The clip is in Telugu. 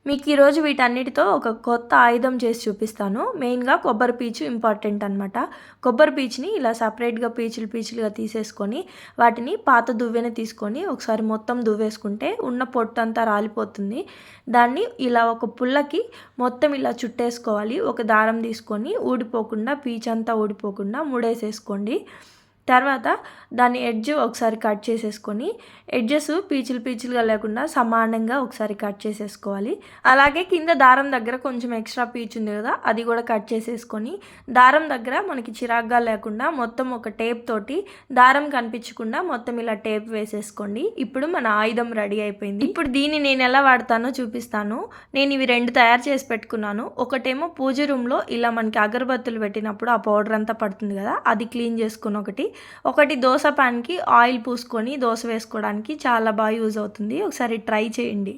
మీకు ఈరోజు వీటన్నిటితో ఒక కొత్త ఆయుధం చేసి చూపిస్తాను. మెయిన్‌గా కొబ్బరి పీచు ఇంపార్టెంట్ అనమాట. కొబ్బరి పీచుని ఇలా సెపరేట్‌గా పీచులుగా తీసేసుకొని, వాటిని పాత దువ్వెన తీసుకొని ఒకసారి మొత్తం దువ్వేసుకుంటే ఉన్న పొట్టంతా రాలిపోతుంది. దాన్ని ఇలా ఒక పుల్లకి మొత్తం ఇలా చుట్టేసుకోవాలి. ఒక దారం తీసుకొని ఊడిపోకుండా పీచంతా ఊడిపోకుండా ముడేసేసుకోండి. తర్వాత దాని ఎడ్జ్ ఒకసారి కట్ చేసేసుకొని, ఎడ్జెస్ పీచులుగా లేకుండా సమానంగా ఒకసారి కట్ చేసేసుకోవాలి. అలాగే కింద దారం దగ్గర కొంచెం ఎక్స్ట్రా పీచు ఉంది కదా, అది కూడా కట్ చేసేసుకొని, దారం దగ్గర మనకి చిరాగ్గా లేకుండా మొత్తం ఒక టేప్ తోటి దారం కనిపించకుండా మొత్తం ఇలా టేప్ వేసేసుకోండి. ఇప్పుడు మన ఆయుధం రెడీ అయిపోయింది. ఇప్పుడు దీన్ని నేను ఎలా వాడతానో చూపిస్తాను. నేను ఇవి 2 తయారు చేసి పెట్టుకున్నాను. ఒకటేమో పూజ రూమ్లో ఇలా మనకి అగరబత్తులు పెట్టినప్పుడు ఆ పౌడర్ అంతా పడుతుంది కదా, అది క్లీన్ చేసుకుని ఒకటి దోస ప్యాన్కి ఆయిల్ పూసుకొని దోస వేసుకోవడానికి చాలా బాగా యూజ్ అవుతుంది. ఒకసారి ట్రై చేయండి.